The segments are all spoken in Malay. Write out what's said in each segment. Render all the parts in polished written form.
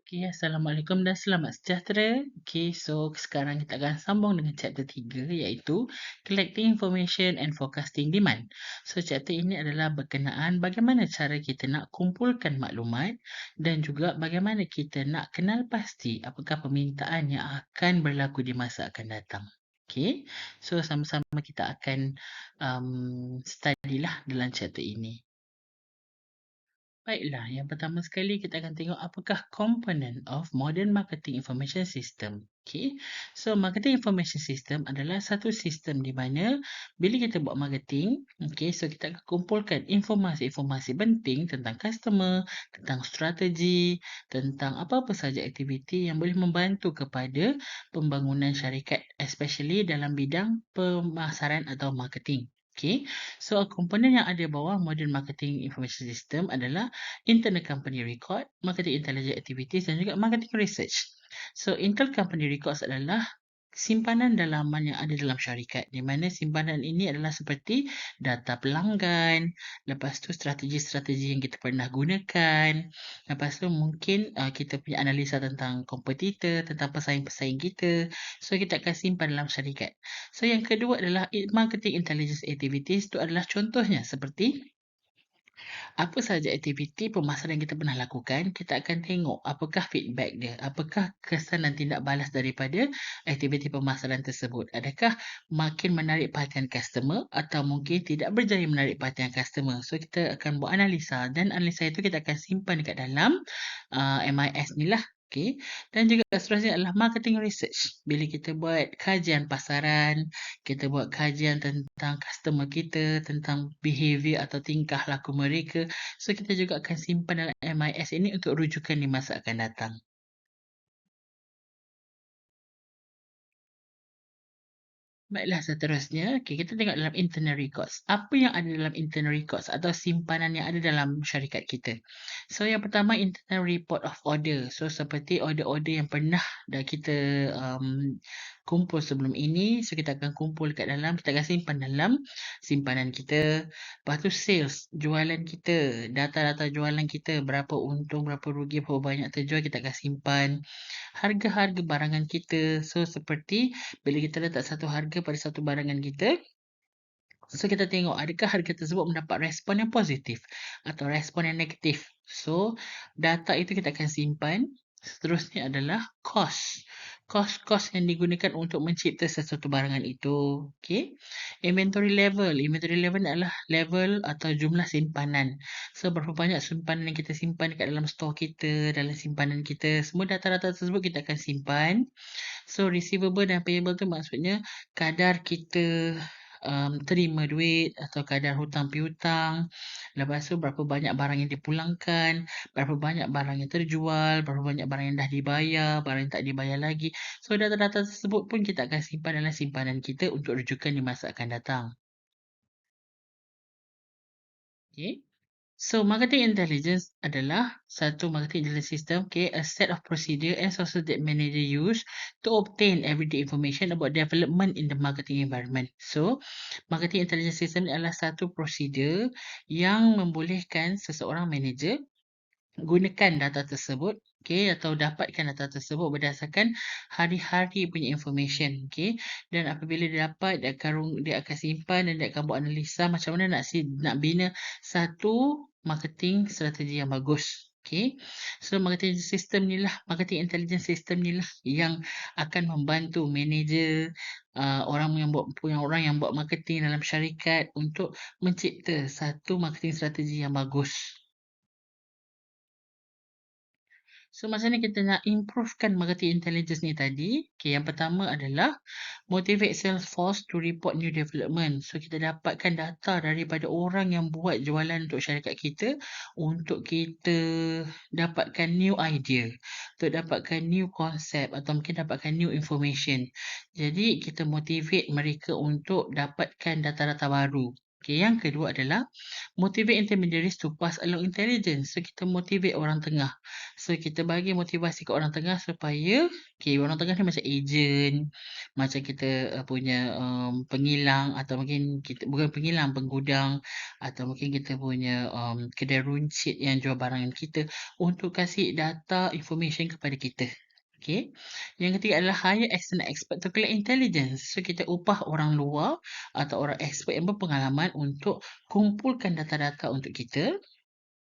Okay, Assalamualaikum dan selamat sejahtera. Okay, so sekarang kita akan sambung dengan chapter 3 iaitu Collecting Information and Forecasting Demand. So, chapter ini adalah berkenaan bagaimana cara kita nak kumpulkan maklumat dan juga bagaimana kita nak kenal pasti apakah permintaan yang akan berlaku di masa akan datang. Okay, so sama-sama kita akan study lah dalam chapter ini. Baiklah, yang pertama sekali kita akan tengok apakah component of modern marketing information system. Okay, so marketing information system adalah satu sistem di mana bila kita buat marketing, okay, so kita akan kumpulkan informasi-informasi penting tentang customer, tentang strategi, tentang apa-apa saja aktiviti yang boleh membantu kepada pembangunan syarikat, especially dalam bidang pemasaran atau marketing. Okay, so komponen yang ada bawah modern marketing information system adalah internal company record, marketing intelligence activities dan juga marketing research. So, internal company records adalah simpanan dalaman yang ada dalam syarikat, di mana simpanan ini adalah seperti data pelanggan, lepas tu strategi-strategi yang kita pernah gunakan, lepas tu mungkin kita punya analisa tentang kompetitor, tentang pesaing-pesaing kita. So, kita akan simpan dalam syarikat. So, yang kedua adalah marketing intelligence activities, itu adalah contohnya seperti apa sahaja aktiviti pemasaran yang kita pernah lakukan, kita akan tengok apakah feedback dia, apakah kesan dan tindak balas daripada aktiviti pemasaran tersebut. Adakah makin menarik perhatian customer atau mungkin tidak berjaya menarik perhatian customer. So, kita akan buat analisa dan analisa itu kita akan simpan dekat dalam MIS ni lah. Okay. Dan juga seterusnya adalah marketing research. Bila kita buat kajian pasaran, kita buat kajian tentang customer kita, tentang behavior atau tingkah laku mereka. So, kita juga akan simpan dalam MIS ini untuk rujukan di masa akan datang. Baiklah, seterusnya, okay, kita tengok dalam internal records. Apa yang ada dalam internal records atau simpanan yang ada dalam syarikat kita? So, yang pertama, internal report of order. So, seperti order-order yang pernah dah kita kumpul sebelum ini. So, kita akan kumpul kat dalam, kita akan simpan dalam simpanan kita. Lepas tu, sales, jualan kita, data-data jualan kita, berapa untung, berapa rugi, berapa banyak terjual, kita akan simpan. Harga-harga barangan kita. So, seperti bila kita letak satu harga pada satu barangan kita, so kita tengok adakah harga tersebut mendapat respon yang positif atau respon yang negatif. So, data itu kita akan simpan. Seterusnya adalah cost. Cost yang digunakan untuk mencipta sesuatu barangan itu. Okay. Inventory level. Inventory level adalah level atau jumlah simpanan. So, berapa banyak simpanan yang kita simpan dekat dalam store kita, dalam simpanan kita. Semua data-data tersebut kita akan simpan. So, receivable dan payable tu maksudnya kadar kita terima duit atau kadar hutang piutang. Lepas tu berapa banyak barang yang dipulangkan, berapa banyak barang yang terjual, berapa banyak barang yang dah dibayar, barang yang tak dibayar lagi. So, data-data tersebut pun kita akan simpan dalam simpanan kita untuk rujukan di masa akan datang. Okay. So, marketing intelligence adalah satu marketing intelligence system, okay, a set of procedure and sources that manager use to obtain everyday information about development in the marketing environment. So, marketing intelligence system adalah satu prosedur yang membolehkan seseorang manager gunakan data tersebut, okay, atau dapatkan data tersebut berdasarkan hari-hari punya information, okay. Dan apabila dia dapat, dia akan simpan dan dia akan buat analisa macam mana nak bina satu marketing strategi yang bagus. Okay. So, marketing system ni lah, marketing intelligence system ni lah yang akan membantu manager, orang yang buat marketing dalam syarikat untuk mencipta satu marketing strategi yang bagus. So, macam mana kita nak improvekan marketing intelligence ni tadi? Okay, yang pertama adalah motivate sales force to report new development. So, kita dapatkan data daripada orang yang buat jualan untuk syarikat kita untuk kita dapatkan new idea, untuk dapatkan new concept atau mungkin dapatkan new information. Jadi, kita motivate mereka untuk dapatkan data-data baru. Okay, yang kedua adalah motivate intermediaries to pass along intelligence. So, kita motivate orang tengah. So, kita bagi motivasi ke orang tengah supaya, okay, orang tengah ni macam ejen, macam kita punya pengilang atau mungkin kita, bukan pengilang, penggudang atau mungkin kita punya kedai runcit yang jual barangan kita untuk kasih data information kepada kita. Okay. Yang ketiga adalah hire external expert to collect intelligence. So, kita upah orang luar atau orang expert yang berpengalaman untuk kumpulkan data-data untuk kita.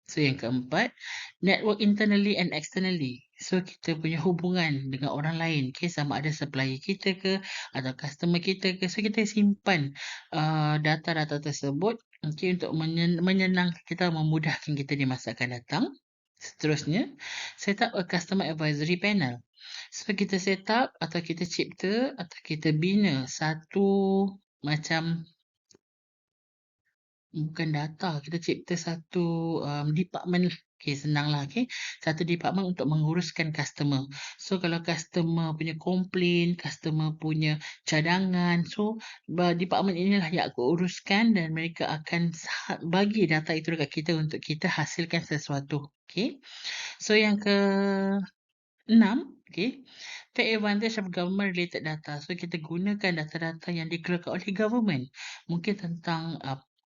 So, yang keempat, network internally and externally. So, kita punya hubungan dengan orang lain. Okay, sama ada supplier kita ke atau customer kita ke. So, kita simpan data-data tersebut okay, untuk menyenangkan kita, memudahkan kita di masa akan datang. Seterusnya, set up a customer advisory panel. So, kita set up atau kita cipta atau kita bina satu macam bukan data, kita cipta satu department lah. Okay, senanglah. Okay. Satu department untuk menguruskan customer. So, kalau customer punya komplain, customer punya cadangan, so department inilah yang aku uruskan dan mereka akan bagi data itu dekat kita untuk kita hasilkan sesuatu. Okay. So, yang ke 6, okay. Take advantage of government related data. So, kita gunakan data-data yang dikeluarkan oleh government. Mungkin tentang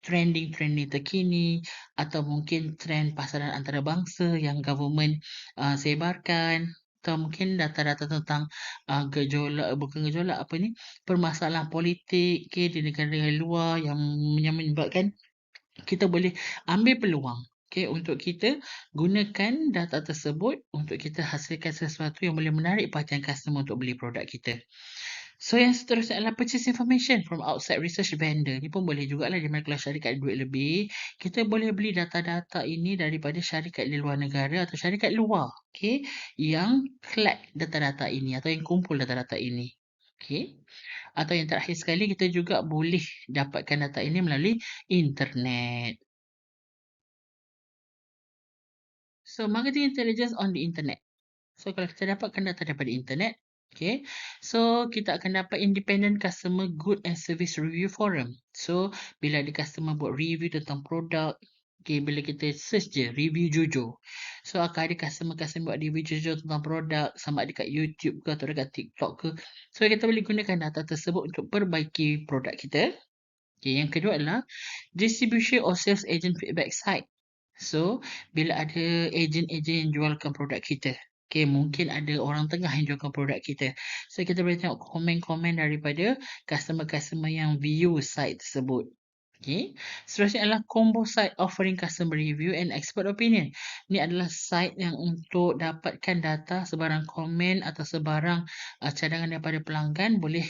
trending-trending terkini atau mungkin trend pasaran antarabangsa yang government sebarkan atau mungkin data-data tentang gejolak, bukan gejolak, apa ni, permasalahan politik okay, di negara-negara luar yang menyebabkan kita boleh ambil peluang okay, untuk kita gunakan data tersebut untuk kita hasilkan sesuatu yang boleh menarik perhatian customer untuk beli produk kita. So, yang seterusnya adalah purchase information from outside research vendor. Ni pun boleh jugalah di mana kalau syarikat ada duit lebih, kita boleh beli data-data ini daripada syarikat di luar negara atau syarikat luar okay, yang collect data-data ini atau yang kumpul data-data ini. Okay. Atau yang terakhir sekali, kita juga boleh dapatkan data ini melalui internet. So, marketing intelligence on the internet. So, kalau kita dapatkan data daripada internet, okay, so kita akan dapat independent customer good and service review forum. So, bila ada customer buat review tentang produk, okay, bila kita search je review jujur. So, akan ada customer-customer buat review jujur tentang produk, sama ada kat YouTube ke atau dekat TikTok ke. So, kita boleh gunakan data tersebut untuk perbaiki produk kita. Okay, yang kedua adalah distribution or sales agent feedback site. So, bila ada ejen-ejen yang jualkan produk kita, okay, mungkin ada orang tengah yang jualkan produk kita. So, kita boleh tengok komen-komen daripada customer-customer yang view site tersebut. Okay. Seterusnya adalah combo site offering customer review and expert opinion. Ini adalah site yang untuk dapatkan data sebarang komen atau sebarang cadangan daripada pelanggan boleh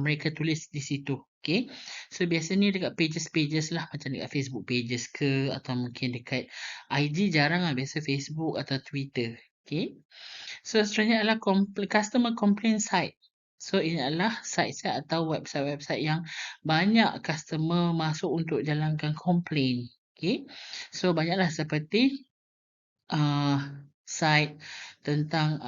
mereka tulis di situ. Okay. So, biasanya dekat pages-pages lah macam dekat Facebook pages ke atau mungkin dekat IG jarang lah. Biasa Facebook atau Twitter. Okay. So, seterusnya adalah customer complaint site. So, ini adalah site-site atau website-website yang banyak customer masuk untuk jalankan komplain. Okay. So, banyaklah seperti site tentang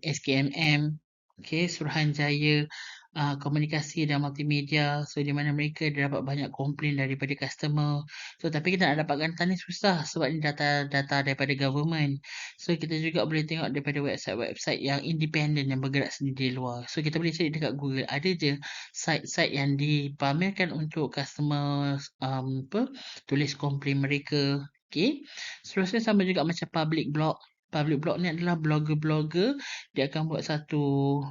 SKMM, okay, Suruhanjaya Komunikasi dan Multimedia. So, di mana mereka dapat banyak komplain daripada customer. So, tapi kita nak dapatkan data ni susah sebab ni data daripada government. So, kita juga boleh tengok daripada website-website yang independent yang bergerak sendiri di luar. So, kita boleh cari dekat Google. Ada je site-site yang dipamerkan untuk customer tulis komplain mereka. Okay. Seterusnya sama juga macam public blog. Public blog ni adalah blogger-blogger. Dia akan buat satu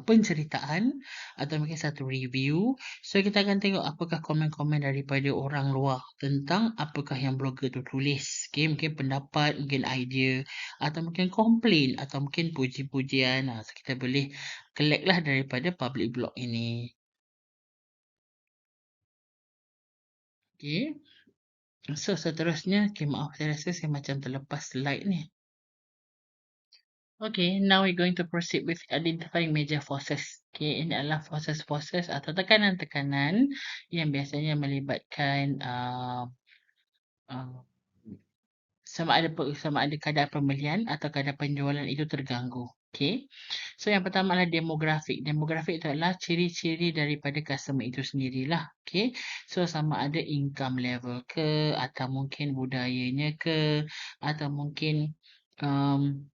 penceritaan atau mungkin satu review. So, kita akan tengok apakah komen-komen daripada orang luar tentang apakah yang blogger tu tulis. Okay, mungkin pendapat, mungkin idea atau mungkin komplain atau mungkin puji-pujian. So, kita boleh collect lah daripada public blog ini. Okay. So, seterusnya, okay, maaf saya rasa saya macam terlepas slide ni. Okay, now we're going to proceed with identifying major forces. Okay, ini adalah forces-forces atau tekanan-tekanan yang biasanya melibatkan uh, sama ada kadar pembelian atau kadar penjualan itu terganggu. Okay. So yang pertama adalah demografik. Demografik itu adalah ciri-ciri daripada customer itu sendirilah. Okay. So sama ada income level ke, atau mungkin budayanya ke, atau mungkin um,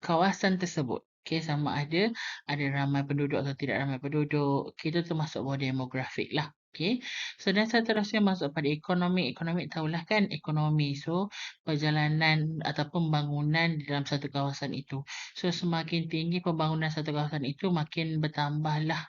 kawasan tersebut. Okay, sama ada ramai penduduk atau tidak ramai penduduk. Okay, itu termasuk bawah demografik lah. Okay. So dan seterusnya masuk pada ekonomi. Ekonomi tahulah kan ekonomi. So perjalanan atau pembangunan di dalam satu kawasan itu. So semakin tinggi pembangunan satu kawasan itu makin bertambahlah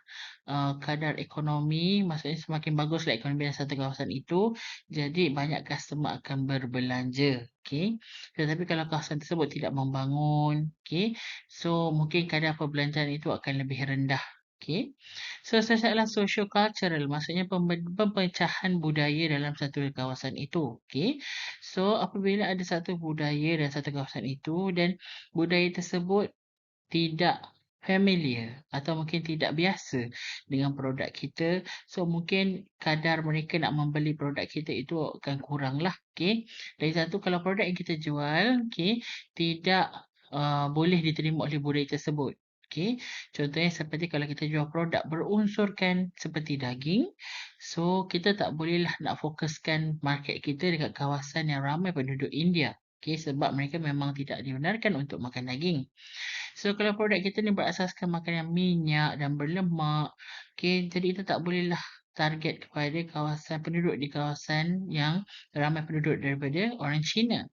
kadar ekonomi, maksudnya semakin baguslah ekonomi dalam satu kawasan itu, jadi banyak customer akan berbelanja. Okay. Tetapi kalau kawasan tersebut tidak membangun, okay, so mungkin kadar perbelanjaan itu akan lebih rendah. Okay. So seterusnya adalah socio-cultural, maksudnya pemecahan budaya dalam satu kawasan itu. Okay. So apabila ada satu budaya dalam satu kawasan itu dan budaya tersebut tidak familiar atau mungkin tidak biasa dengan produk kita. So mungkin kadar mereka nak membeli produk kita itu akan kurang lah. Okay. Dari satu kalau produk yang kita jual tidak boleh diterima oleh budaya tersebut. Okay. Contohnya seperti kalau kita jual produk berunsurkan seperti daging. So kita tak bolehlah nak fokuskan market kita dekat kawasan yang ramai penduduk India. Okay, sebab mereka memang tidak dibenarkan untuk makan daging. So kalau produk kita ni berasaskan makanan minyak dan berlemak, jadi kita tak bolehlah target kepada kawasan penduduk di kawasan yang ramai penduduk daripada orang Cina.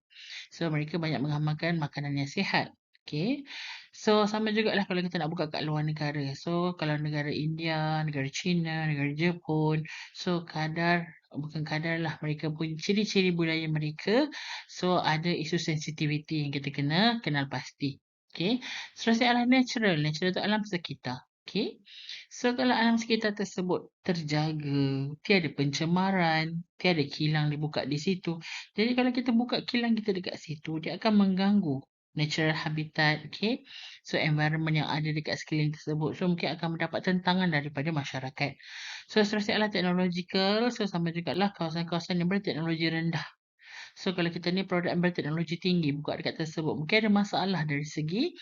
So mereka banyak mengamalkan makanan yang sihat. Okay. So sama jugalah kalau kita nak buka kat luar negara. So kalau negara India, negara China, negara Jepun, so bukan kadar lah mereka punya ciri-ciri budaya mereka. So ada isu sensitivity yang kita kena kenal pasti. Okay. Seterusnya adalah natural. Natural itu alam sekitar. Okay. So kalau alam sekitar tersebut terjaga, tiada pencemaran, tiada kilang dibuka di situ. Jadi kalau kita buka kilang kita dekat situ, dia akan mengganggu natural habitat, okay? So environment yang ada dekat sekeliling tersebut. So mungkin akan mendapat tentangan daripada masyarakat. So seterusnya adalah technological. So sama jugalah kawasan-kawasan yang berteknologi rendah. So kalau kita ni produk yang berteknologi tinggi buka dekat tersebut, mungkin ada masalah dari segi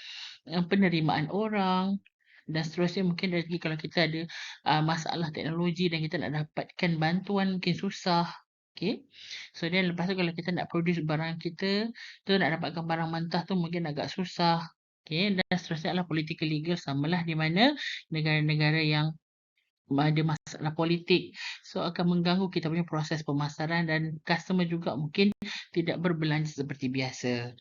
penerimaan orang dan seterusnya. Mungkin dari segi kalau kita ada masalah teknologi dan kita nak dapatkan bantuan mungkin susah. Okay. So then lepas tu kalau kita nak produce barang kita, tu nak dapatkan barang mentah tu mungkin agak susah. Okay. Dan seterusnya adalah political legal, samalah di mana negara-negara yang ada masalah politik. So akan mengganggu kita punya proses pemasaran dan customer juga mungkin tidak berbelanja seperti biasa.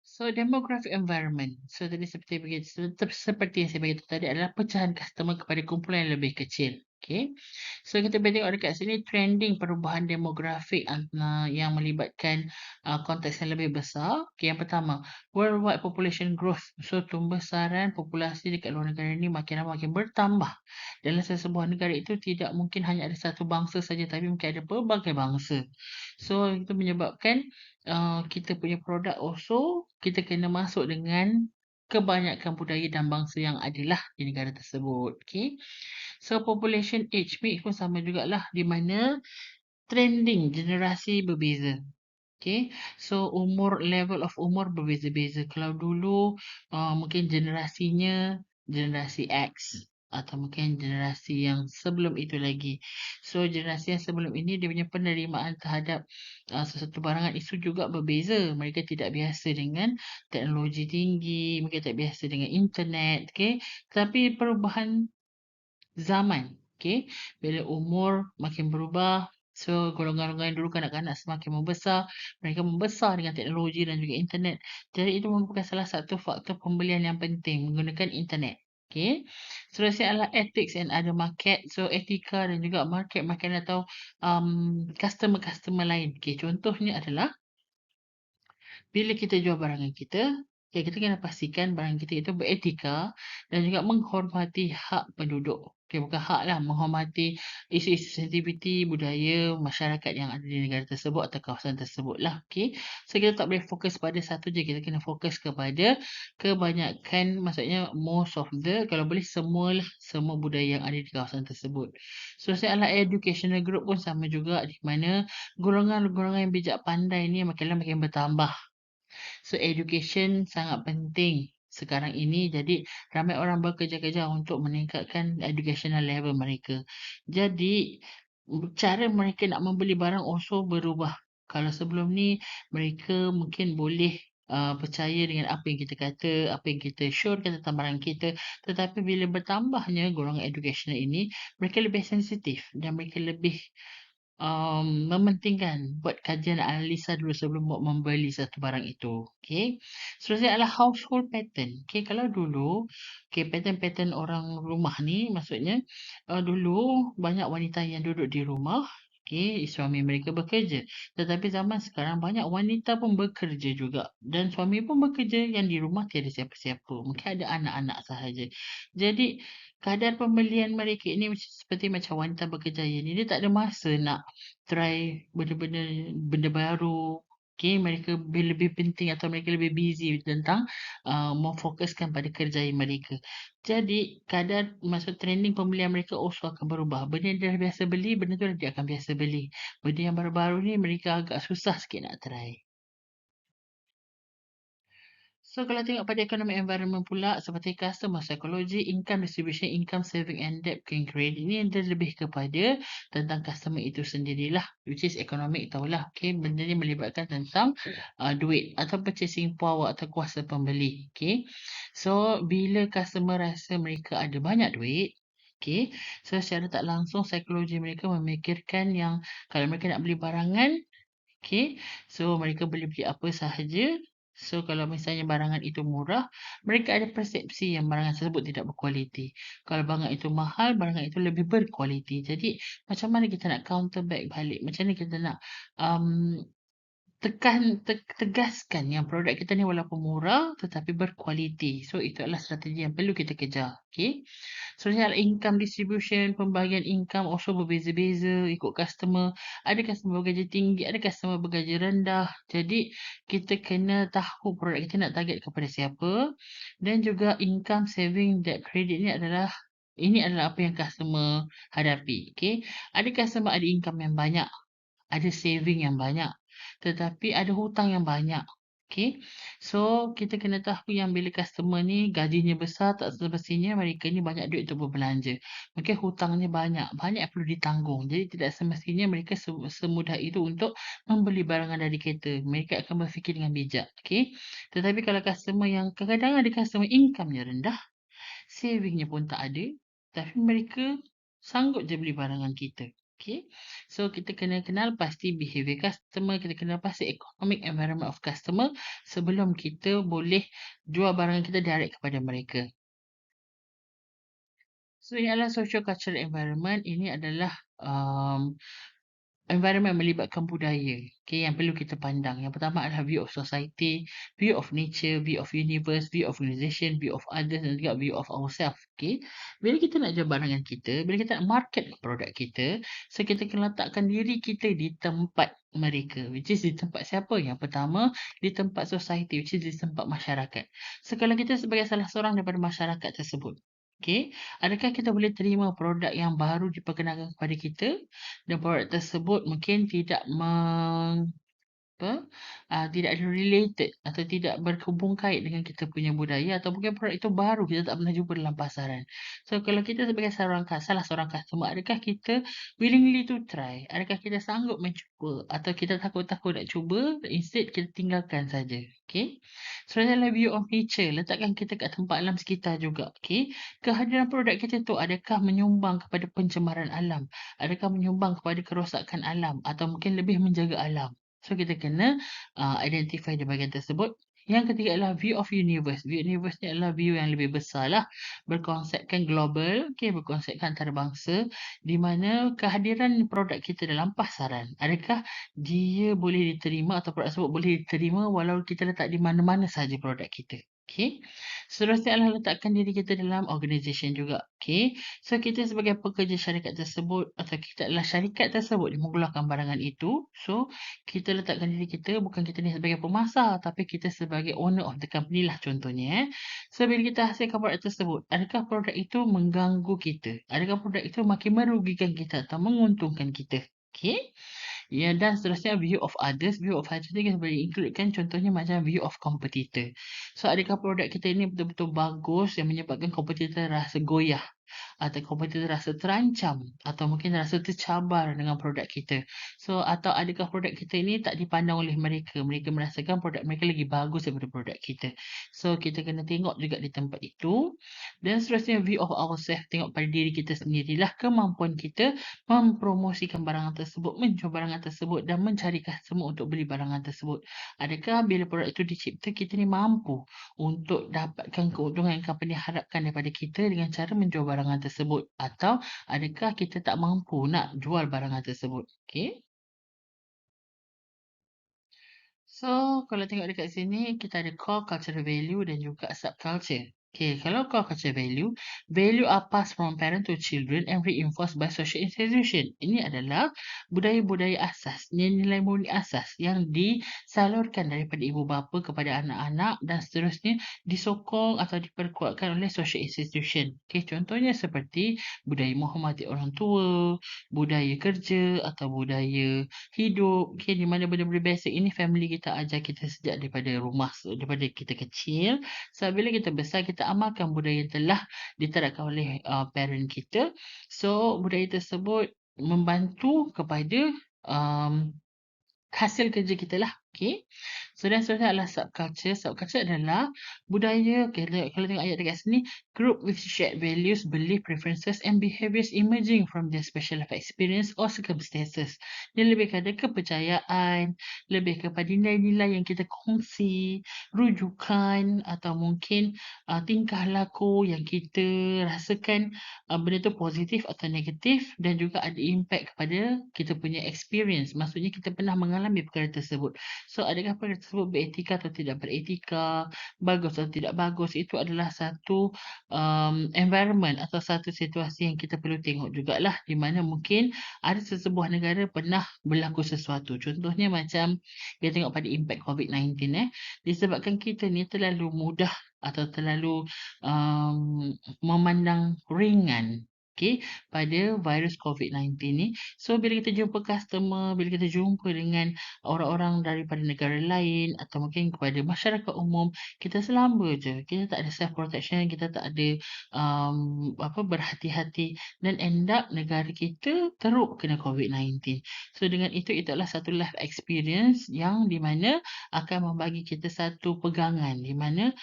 So demographic environment. So tadi seperti yang saya beritahu tadi adalah pecahan customer kepada kumpulan yang lebih kecil. Okay. So kita boleh tengok dekat sini trending perubahan demografik yang melibatkan konteks yang lebih besar. Okay, yang pertama, worldwide population growth. So pembesaran populasi dekat luar negara ini makin lama makin bertambah. Dalam sesebuah negara itu tidak mungkin hanya ada satu bangsa saja, tapi mungkin ada pelbagai bangsa. So itu menyebabkan kita punya produk also kita kena masuk dengan kebanyakan budaya dan bangsa yang adalah di negara tersebut. Okay. So population age mix pun sama jugalah, di mana trending generasi berbeza. Okay. So level of umur berbeza-beza. Kalau dulu mungkin generasi X atau mungkin generasi yang sebelum itu lagi. So generasi yang sebelum ini dia punya penerimaan terhadap sesuatu barangan itu juga berbeza. Mereka tidak biasa dengan teknologi tinggi, mereka tak biasa dengan internet, okay. Tapi perubahan zaman, okay. Bila umur makin berubah, so golongan-golongan dulu kanak-kanak semakin membesar, mereka membesar dengan teknologi dan juga internet. Jadi itu merupakan salah satu faktor pembelian yang penting menggunakan internet. Okay. Seterusnya adalah ethics and other market. So etika dan juga market atau customer-customer lain. Okay. Contohnya adalah bila kita jual barangan kita, kita kena pastikan barang kita itu beretika dan juga menghormati hak penduduk. Okay, bukan hak lah, menghormati isu-isu sensitiviti budaya masyarakat yang ada di negara tersebut atau kawasan tersebut lah. Okay. So kita tak boleh fokus pada satu je, kita kena fokus kepada kebanyakan, maksudnya most of kalau boleh semua budaya yang ada di kawasan tersebut. So saya adalah educational group pun sama juga, di mana golongan-golongan yang bijak pandai ni makin lama makin bertambah. So, education sangat penting sekarang ini. Jadi, ramai orang bekerja-kerja untuk meningkatkan educational level mereka. Jadi, cara mereka nak membeli barang also berubah. Kalau sebelum ni, mereka mungkin boleh percaya dengan apa yang kita kata, apa yang kita syorkan tentang barang kita. Tetapi bila bertambahnya golongan educational ini, mereka lebih sensitif dan mereka lebih mementingkan buat kajian analisa dulu sebelum buat membeli satu barang itu. Okay. Seterusnya adalah household pattern. Okay, kalau dulu, okay, pattern-pattern orang rumah ni maksudnya dulu banyak wanita yang duduk di rumah. Okay, suami mereka bekerja. Tetapi zaman sekarang banyak wanita pun bekerja juga. Dan suami pun bekerja yang di rumah tiada siapa-siapa. Mungkin ada anak-anak sahaja. Jadi, kadar pembelian mereka ini seperti macam wanita berkejaya ni. Dia tak ada masa nak try benda baru. Okay, mereka lebih penting atau mereka lebih busy tentang memfokuskan pada kerjaya mereka. Jadi, kadar masuk trending pembelian mereka also akan berubah. Benda yang dah biasa beli, benda tu dia akan biasa beli. Benda yang baru-baru ni mereka agak susah sikit nak try. So, kalau tengok pada economic environment pula, seperti customer psychology, income distribution, income saving and debt credit ni dia lebih kepada tentang customer itu sendirilah, which is economic tahulah. Okay, benda ni melibatkan tentang duit atau purchasing power atau kuasa pembeli. Okay, so bila customer rasa mereka ada banyak duit, okay, so secara tak langsung psikologi mereka memikirkan yang kalau mereka nak beli barangan, okay, so mereka boleh beli apa sahaja. So, kalau misalnya barangan itu murah, mereka ada persepsi yang barangan tersebut tidak berkualiti. Kalau barangan itu mahal, barangan itu lebih berkualiti. Jadi, macam mana kita nak counter back balik? Macam mana kita nak um, tegaskan yang produk kita ni walaupun murah tetapi berkualiti. So, itu adalah strategi yang perlu kita kejar. Okay. Social income distribution, pembahagian income also berbeza-beza ikut customer. Ada customer bergaji tinggi, ada customer bergaji rendah. Jadi, kita kena tahu produk kita nak target kepada siapa. Dan juga income, saving, debt, credit ni adalah ini adalah apa yang customer hadapi. Okay. Ada customer ada income yang banyak, ada saving yang banyak, tetapi ada hutang yang banyak. Okay. So, kita kena tahu yang bila customer ni gajinya besar, tak semestinya mereka ni banyak duit untuk berbelanja. Mungkin hutangnya banyak. Banyak yang perlu ditanggung. Jadi, tidak semestinya mereka semudah itu untuk membeli barangan dari kita. Mereka akan berfikir dengan bijak. Okay. Tetapi kalau customer yang kadang-kadang ada customer income-nya rendah, savingnya pun tak ada, tapi mereka sanggup je beli barangan kita. Okay. So, kita kena kenal pasti behavior customer, kita kena pasti economic environment of customer sebelum kita boleh jual barangan kita direct kepada mereka. So, ini adalah social cultural environment. Ini adalah environment melibatkan budaya, okay, yang perlu kita pandang. Yang pertama adalah view of society, view of nature, view of universe, view of organization, view of others dan juga view of ourselves. Okay. Bila kita nak jual barangan kita, bila kita nak market produk kita, so kita kena letakkan diri kita di tempat mereka, which is di tempat siapa? Yang pertama, di tempat society, which is di tempat masyarakat. So, kalau kita sebagai salah seorang daripada masyarakat tersebut, okay, adakah kita boleh terima produk yang baru diperkenalkan kepada kita dan produk tersebut mungkin tidak tidak related atau tidak berhubung kait dengan kita punya budaya atau mungkin produk itu baru kita tak pernah jumpa dalam pasaran. So, kalau kita sebagai salah seorang customer, adakah kita willingly to try? Adakah kita sanggup mencuba atau kita takut-takut nak cuba, instead kita tinggalkan saja. Okay. So, dalam view of nature, letakkan kita kat tempat alam sekitar juga. Okay. Kehadiran produk kita tu adakah menyumbang kepada pencemaran alam? Adakah menyumbang kepada kerosakan alam atau mungkin lebih menjaga alam? So, kita kena identify di bahagian tersebut. Yang ketiga adalah view of universe. View universe ni adalah view yang lebih besar lah. Berkonsepkan global, okay, berkonsepkan antarabangsa, di mana kehadiran produk kita dalam pasaran, adakah dia boleh diterima atau produk tersebut boleh diterima walau kita letak di mana-mana sahaja produk kita. Okay. Seterusnya adalah letakkan diri kita dalam organisation juga. Okay. So, kita sebagai pekerja syarikat tersebut atau kita adalah syarikat tersebut yang mengeluarkan barangan itu. So, kita letakkan diri kita, bukan kita ni sebagai pemasar, tapi kita sebagai owner of the company lah contohnya. So, bila kita hasilkan produk tersebut, adakah produk itu mengganggu kita? Adakah produk itu makin merugikan kita atau menguntungkan kita? Okay. Ya, dan seterusnya view of others. View of others ni kita boleh includekan contohnya macam view of competitor. So, adakah produk kita ini betul-betul bagus yang menyebabkan kompetitor rasa goyah? Atau kompetitor rasa terancam atau mungkin rasa tercabar dengan produk kita. So, atau adakah produk kita ini tak dipandang oleh mereka? Mereka merasakan produk mereka lagi bagus daripada produk kita. So, kita kena tengok juga di tempat itu. Dan seterusnya view of ourselves, tengok pada diri kita sendirilah kemampuan kita mempromosikan barangan tersebut, menjual barangan tersebut dan mencari customer untuk beli barangan tersebut. Adakah bila produk itu dicipta, kita ni mampu untuk dapatkan keuntungan yang company harapkan daripada kita dengan cara menjual barangan tersebut, atau adakah kita tak mampu nak jual barangan tersebut. Okay. So, kalau tengok dekat sini, kita ada core cultural value dan juga subculture. Okay, kalau core cultural value are passed from parent to children and reinforced by social institution. Ini adalah budaya-budaya asas, nilai murni asas yang disalurkan daripada ibu bapa kepada anak-anak dan seterusnya disokong atau diperkuatkan oleh social institution. Okay, contohnya seperti budaya menghormati orang tua, budaya kerja atau budaya hidup, okay, di mana benda-benda basic ini family kita ajar kita sejak daripada rumah, daripada kita kecil. So, bila kita besar, kita amalkan budaya yang telah diterapkan oleh parent kita. So, budaya tersebut membantu kepada um, hasil kerja kita lah. Okay. So, dan seterusnya adalah subculture. Subculture adalah budaya, okay, kalau tengok ayat dekat sini, group with shared values, belief, preferences and behaviors emerging from their special life experience or circumstances. Dia lebih kepada kepercayaan, lebih kepada nilai-nilai yang kita kongsi, rujukan atau mungkin tingkah laku yang kita rasakan benda tu positif atau negatif dan juga ada impact kepada kita punya experience. Maksudnya kita pernah mengalami perkara tersebut. So, adakah perkara tersebut beretika atau tidak beretika, bagus atau tidak bagus, itu adalah satu environment atau satu situasi yang kita perlu tengok jugalah, di mana mungkin ada sesebuah negara pernah berlaku sesuatu. Contohnya macam kita tengok pada impact COVID-19 disebabkan kita ni terlalu mudah atau terlalu memandang ringan, okay, pada virus COVID-19 ni. So, bila kita jumpa customer, bila kita jumpa dengan orang-orang daripada negara lain atau mungkin kepada masyarakat umum, kita selamba je. Kita tak ada self protection, kita tak ada berhati-hati dan end up negara kita teruk kena COVID-19. So, dengan itu adalah satu life experience yang di mana akan membagi kita satu pegangan di mana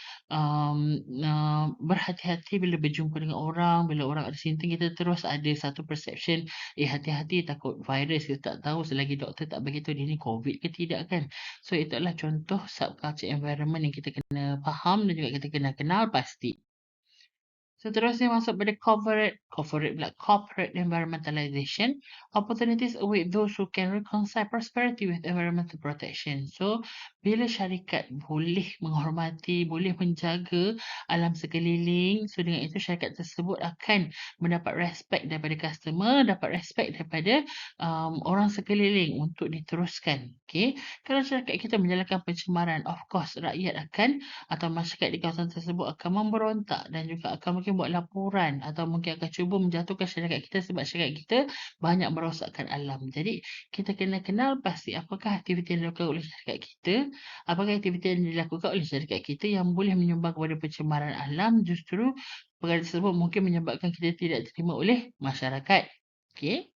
berhati-hati bila berjumpa dengan orang, bila orang ada simptom, kita terus ada satu perception, hati-hati takut virus, kita tak tahu selagi doktor tak beritahu dia ni COVID ke tidak kan. So, itu adalah contoh subculture environment yang kita kena faham dan juga kita kena kenal pasti. Seterusnya masuk pada corporate environmentalization. Opportunities await those who can reconcile prosperity with environmental protection. So, bila syarikat boleh menghormati, boleh menjaga alam sekeliling, so dengan itu syarikat tersebut akan mendapat respect daripada customer, dapat respect daripada orang sekeliling untuk diteruskan. Okay? Kalau syarikat kita menjalankan pencemaran, of course rakyat akan atau masyarakat di kawasan tersebut akan memberontak dan juga akan mungkin buat laporan atau mungkin akan cuba menjatuhkan syarikat kita sebab syarikat kita banyak merosakkan alam. Jadi, kita kena kenal pasti apakah aktiviti yang dilakukan oleh syarikat kita, apakah aktiviti yang dilakukan oleh syarikat kita yang boleh menyumbang kepada pencemaran alam, justru perkara tersebut mungkin menyebabkan kita tidak diterima oleh masyarakat. Okay.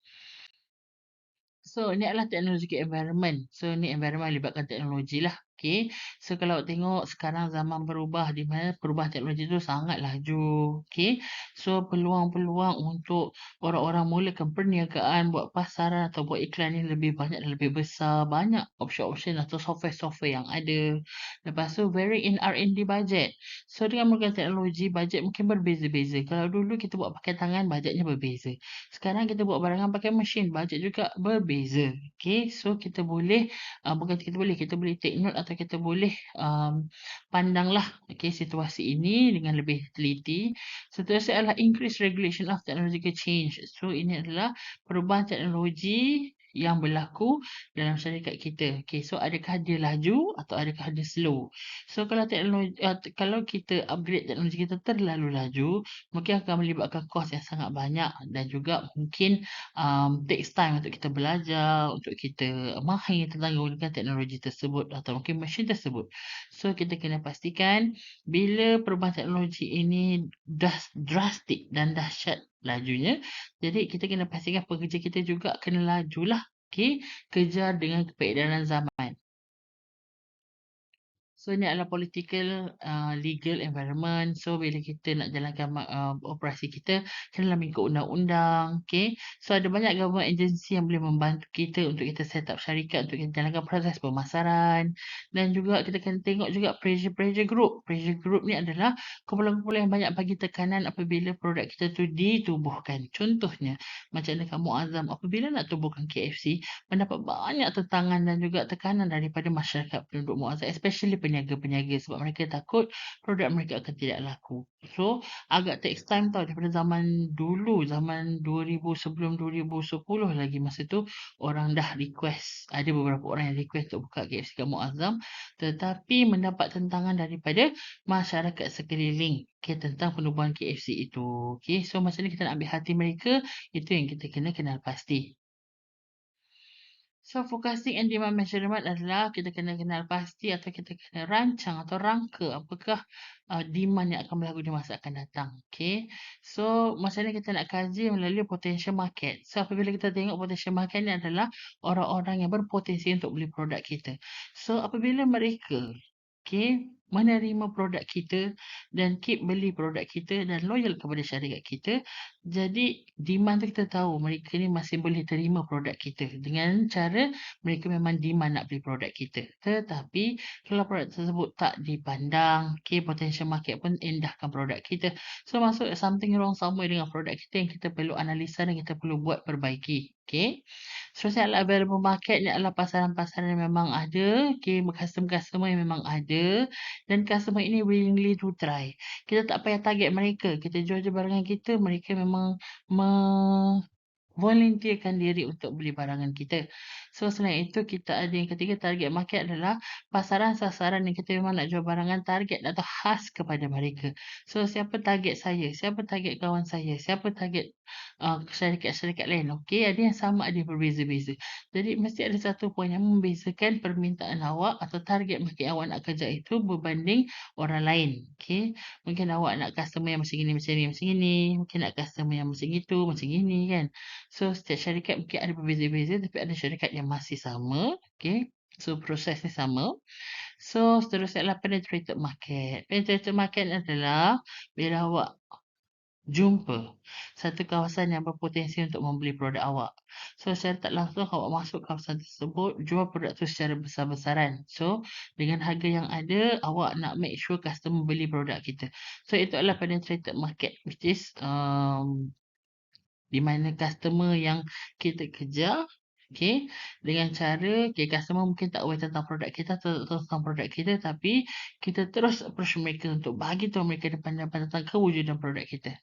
So, ni adalah technological environment. So, ni environment melibatkan teknologi lah. Okay. So, kalau tengok sekarang zaman berubah di mana perubahan teknologi tu sangat laju. Okay. So, peluang-peluang untuk orang-orang mulakan perniagaan, buat pasaran atau buat iklan ni lebih banyak dan lebih besar. Banyak option-option atau software-software yang ada. Lepas tu, very in R&D budget. So, dengan menggunakan teknologi, budget mungkin berbeza-beza. Kalau dulu kita buat pakai tangan, budgetnya berbeza. Sekarang kita buat barangan pakai mesin, bajet juga berbeza. Okay, so kita boleh, bukan kita boleh take note atau kita boleh pandanglah okay, situasi ini dengan lebih teliti. Seterusnya adalah increase regulation of technological change. So, ini adalah perubahan teknologi yang berlaku dalam syarikat kita. Okay, so adakah dia laju atau adakah dia slow? So kalau kalau kita upgrade teknologi kita terlalu laju, mungkin akan melibatkan kos yang sangat banyak dan juga mungkin takes time untuk kita belajar, untuk kita mahir tentang menggunakan teknologi tersebut atau mungkin mesin tersebut. So kita kena pastikan bila perubahan teknologi ini dah drastik dan dahsyat lajunya, jadi kita kena pastikan pekerja kita juga kena lajulah. Okey, kejar dengan keedaran zaman. So ini adalah political, legal environment. So bila kita nak jalankan operasi kita kena mengikut undang-undang, okey. So ada banyak government agency yang boleh membantu kita untuk kita set up syarikat untuk kita jalankan proses pemasaran dan juga kita kena tengok juga pressure group. Pressure group ni adalah kumpulan-kumpulan yang banyak bagi tekanan apabila produk kita tu ditubuhkan. Contohnya macam dekat Muazzam apabila nak tubuhkan KFC mendapat banyak tentangan dan juga tekanan daripada masyarakat penduduk Muazzam, especially peniaga-peniaga sebab mereka takut produk mereka akan tidak laku. So, agak takes time tau daripada zaman dulu, zaman 2000 sebelum 2010 lagi masa tu orang dah request, ada beberapa orang yang request untuk buka KFC kat Muazzam tetapi mendapat tentangan daripada masyarakat sekeliling tentang penubuhan KFC itu. Okay, so macam ni kita nak ambil hati mereka, itu yang kita kena kenal pasti. So, forecasting and demand measurement adalah kita kena kenal pasti atau kita kena rancang atau rangka apakah demand yang akan berlaku di masa akan datang. Okay. So, macam mana kita nak kaji melalui potential market. So, apabila kita tengok potential market ni adalah orang-orang yang berpotensi untuk beli produk kita. So, apabila mereka menerima produk kita dan keep beli produk kita dan loyal kepada syarikat kita, jadi demand tu kita tahu mereka ni masih boleh terima produk kita dengan cara mereka memang demand nak beli produk kita. Tetapi kalau produk tersebut tak dipandang, potential market pun endahkan produk kita. So masuk something wrong somewhere dengan produk kita yang kita perlu analisa dan kita perlu buat perbaiki. Seterusnya available market ni adalah pasaran-pasaran yang memang ada, customer-customer yang memang ada dan customer ini willingly to try. Kita tak payah target mereka, kita jual je barangan kita, mereka memang volunteerkan diri untuk beli barangan kita. So selain itu kita ada yang ketiga, target market adalah pasaran sasaran yang kita memang nak jual barangan target atau khas kepada mereka. So siapa target saya, siapa target kawan saya, siapa target syarikat-syarikat lain. Okey, ada yang sama, ada yang berbeza-beza. Jadi mesti ada satu poin yang membezakan permintaan awak atau target market awak nak kerja itu berbanding orang lain. Okey, mungkin awak nak customer yang macam ini, macam ini, macam ini. Mungkin nak customer yang macam itu, macam ini kan. So, setiap syarikat mungkin ada berbeza-beza tapi ada syarikat yang masih sama. Okay. So, proses ni sama. So, seterusnya adalah penetrated market. Penetrated market adalah bila awak jumpa satu kawasan yang berpotensi untuk membeli produk awak. So, secara tak langsung awak masuk kawasan tersebut, jual produk tu secara besar-besaran. So, dengan harga yang ada, awak nak make sure customer beli produk kita. So, itu adalah penetrated market which is di mana customer yang kita kejar, dengan cara, customer mungkin tak aware tentang produk kita atau tentang produk kita, tapi kita terus approach mereka untuk bagi tahu mereka depan-depan tentang kewujudan produk kita.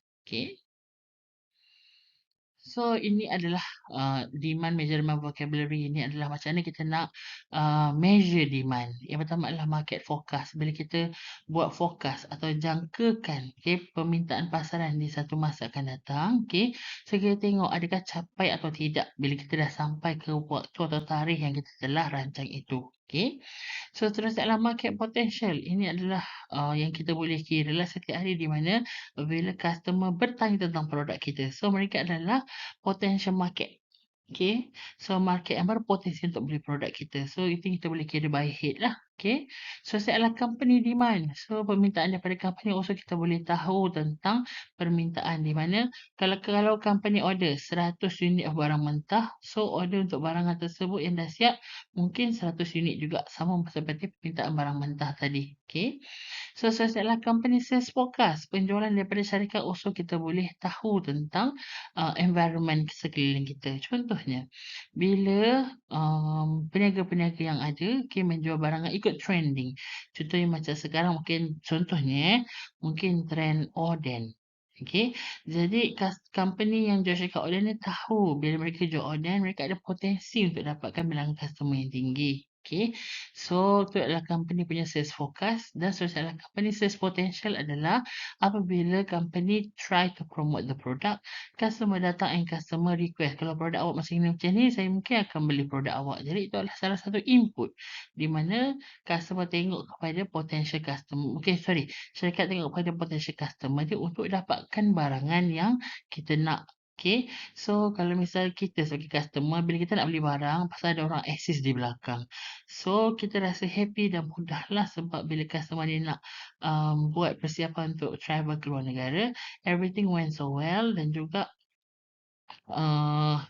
So, ini adalah demand measurement vocabulary. Ini adalah macam mana kita nak measure demand. Yang pertama adalah market forecast. Bila kita buat forecast atau jangkakan permintaan pasaran di satu masa akan datang. So, kita tengok adakah capai atau tidak bila kita dah sampai ke waktu atau tarikh yang kita telah rancang itu. So, terus adalah market potential. Ini adalah yang kita boleh kira lah setiap hari di mana bila customer bertanya tentang produk kita. So, mereka adalah potential market. So market yang berpotensi untuk beli produk kita. So itu kita boleh kira by head lah. So saya adalah company demand. So permintaan daripada company also kita boleh tahu tentang permintaan di mana kalau company order 100 unit of barang mentah, so order untuk barangan tersebut yang dah siap mungkin 100 unit juga sama seperti permintaan barang mentah tadi. So adalah company sales forecast. Penjualan daripada syarikat also kita boleh tahu tentang environment sekeliling kita. Contohnya, bila peniaga-peniaga yang ada menjual barangan ikut trending. Contohnya macam sekarang mungkin contohnya mungkin trend Oden. Okay, jadi company yang jual syarikat online ni tahu bila mereka jual online, mereka ada potensi untuk dapatkan bilangan customer yang tinggi. Okay, so itu adalah company punya sales forecast dan seterusnya adalah company sales potential adalah apabila company try to promote the product, customer datang and customer request, kalau produk awak masih macam ni, saya mungkin akan beli produk awak. Jadi itu adalah salah satu input di mana customer tengok kepada potential customer. Okay, sorry. Syarikat tengok kepada potential customer dia untuk dapatkan barangan yang kita nak. Okay, so kalau misal kita sebagai customer, bila kita nak beli barang, pasal ada orang assist di belakang. So, kita rasa happy dan mudahlah sebab bila customer ni nak buat persiapan untuk travel ke luar negara, everything went so well dan juga uh,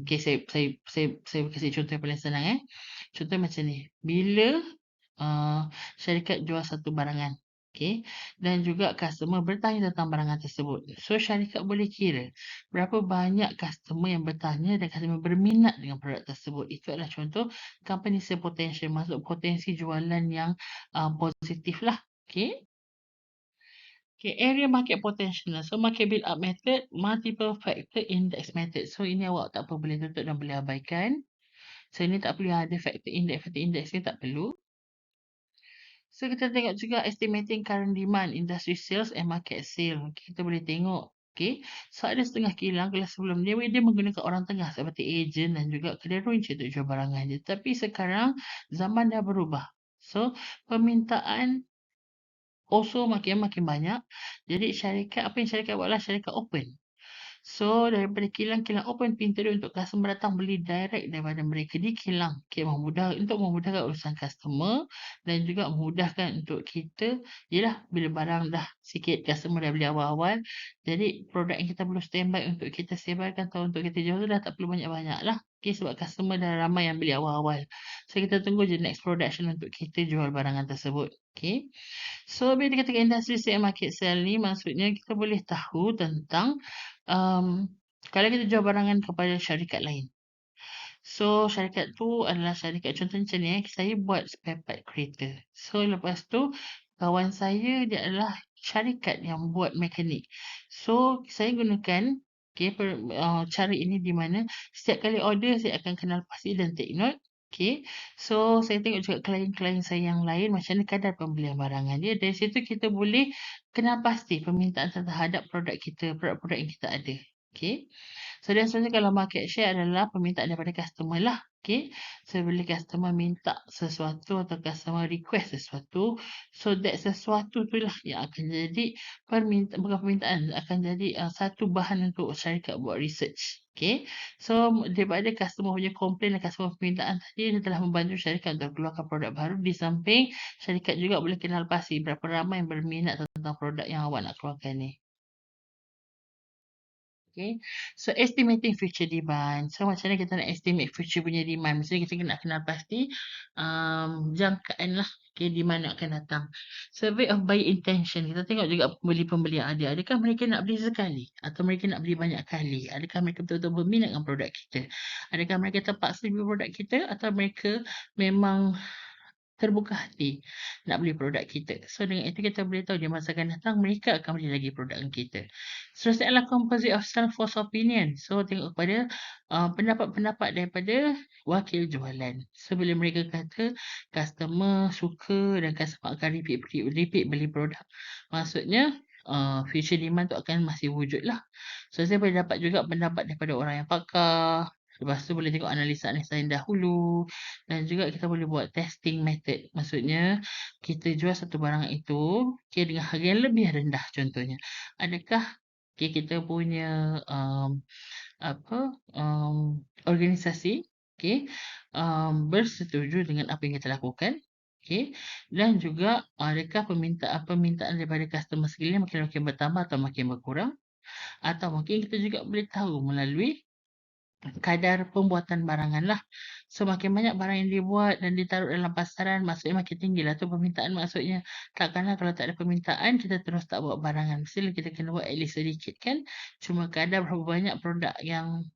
okay, saya kasih contoh yang paling senang Contoh macam ni. Bila syarikat jual satu barangan, okay, dan juga customer bertanya tentang barangan tersebut. So, syarikat boleh kira berapa banyak customer yang bertanya dan customer berminat dengan produk tersebut. Itu adalah contoh company sale potential, masuk potensi jualan yang positif lah. Okay. Okay, area market potential. So, market build up method, multiple factor index method. So, ini awak tak apa boleh tutup dan boleh abaikan. So, ini tak perlu ada factor index ni tak perlu. So, kita tengok juga estimating current demand, industry sales and market sale. Okay, kita boleh tengok. Okay. So, ada setengah kilang kalau sebelum dia menggunakan orang tengah seperti ejen dan juga kedai runcit untuk jual barangan dia. Tapi sekarang zaman dah berubah. So, permintaan also makin banyak. Jadi, apa yang syarikat buatlah syarikat open. So, daripada kilang-kilang open pintu dia untuk customer datang beli direct daripada mereka di kilang. Okay, untuk memudahkan urusan customer dan juga memudahkan untuk kita. Yelah, bila barang dah sikit, customer dah beli awal-awal. Jadi, produk yang kita perlu standby untuk kita sebarkan atau untuk kita jual tu dah tak perlu banyak-banyak lah. Okay, sebab customer dah ramai yang beli awal-awal. So, kita tunggu je next production untuk kita jual barangan tersebut. Okay. So, bila dikatakan industry sale market sale ni, maksudnya kita boleh tahu tentang kalau kita jual barangan kepada syarikat lain. So, syarikat tu adalah syarikat, contoh macam ni saya buat spare part kereta. So, lepas tu, kawan saya dia adalah syarikat yang buat mekanik. So, saya gunakan cara ini di mana setiap kali order saya akan kenal pasti dan take note. Okay. So, saya tengok juga klien-klien saya yang lain macam mana kadar pembelian barangan dia. Dari situ kita boleh kenal pasti permintaan terhadap produk-produk yang kita ada. Okay. So, dan sebenarnya kalau market share adalah permintaan daripada customer lah. Okay. So, bila customer minta sesuatu atau customer request sesuatu, so that sesuatu tu lah yang akan jadi bukan permintaan, akan jadi satu bahan untuk syarikat buat research. Okay. So, daripada customer punya komplain dan customer permintaan tadi, dia telah membantu syarikat untuk keluarkan produk baru. Di samping, syarikat juga boleh kenal pasti berapa ramai yang berminat tentang produk yang awak nak keluarkan ni. Okay. So, estimating future demand. So, macam mana kita nak estimate future punya demand? Maksudnya kita nak kenal pasti jangkaan lah. Okay, di mana akan datang. Survey of buy intention. Kita tengok juga pembeli-pembeli yang ada. Adakah mereka nak beli sekali? Atau mereka nak beli banyak kali? Adakah mereka betul-betul berminat dengan produk kita? Adakah mereka terpaksa beli produk kita? Atau mereka memang terbuka hati nak beli produk kita. So, dengan itu kita boleh tahu di masa akan datang mereka akan beli lagi produk kita. Seterusnya adalah composite of self-force opinion. So, tengok kepada pendapat-pendapat daripada wakil jualan. So, bila mereka kata customer suka dan customer akan repeat beli produk. Maksudnya, future demand tu akan masih wujud lah. So, saya boleh dapat juga pendapat daripada orang yang pakar. Lepas tu boleh tengok analisa-analisa yang dahulu. Dan juga kita boleh buat testing method. Maksudnya, kita jual satu barang itu dengan harga yang lebih rendah contohnya. Adakah kita punya organisasi bersetuju dengan apa yang kita lakukan? Dan juga adakah permintaan daripada customer sekalian makin bertambah atau makin berkurang? Atau mungkin kita juga boleh tahu melalui kadar pembuatan barangan lah. So, makin banyak barang yang dibuat dan ditaruh dalam pasaran, maksudnya makin tinggi lah tu permintaan maksudnya. Takkanlah kalau tak ada permintaan, kita terus tak buat barangan. Mestilah kita kena buat at least sedikit kan. Cuma kadar berapa banyak produk yang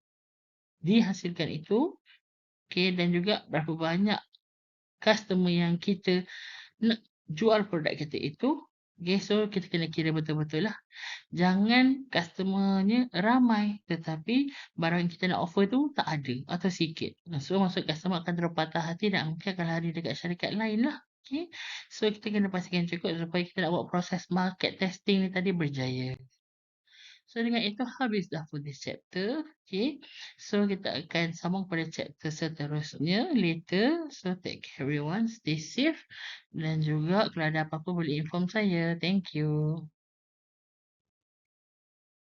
dihasilkan itu, dan juga berapa banyak customer yang kita nak jual produk kita itu, Okay, so kita kena kira betul-betul lah. Jangan customer-nya ramai tetapi barang yang kita nak offer tu tak ada atau sikit. So, maksud customer akan terus patah hati dan mungkin akan lari dekat syarikat lain lah. Okay. So, kita kena pastikan cukup supaya kita nak buat proses market testing ni tadi berjaya. So, dengan itu habis dah for this chapter. Okay. So, kita akan sambung pada chapter seterusnya later. So, take care everyone. Stay safe. Dan juga kalau ada apa-apa boleh inform saya. Thank you.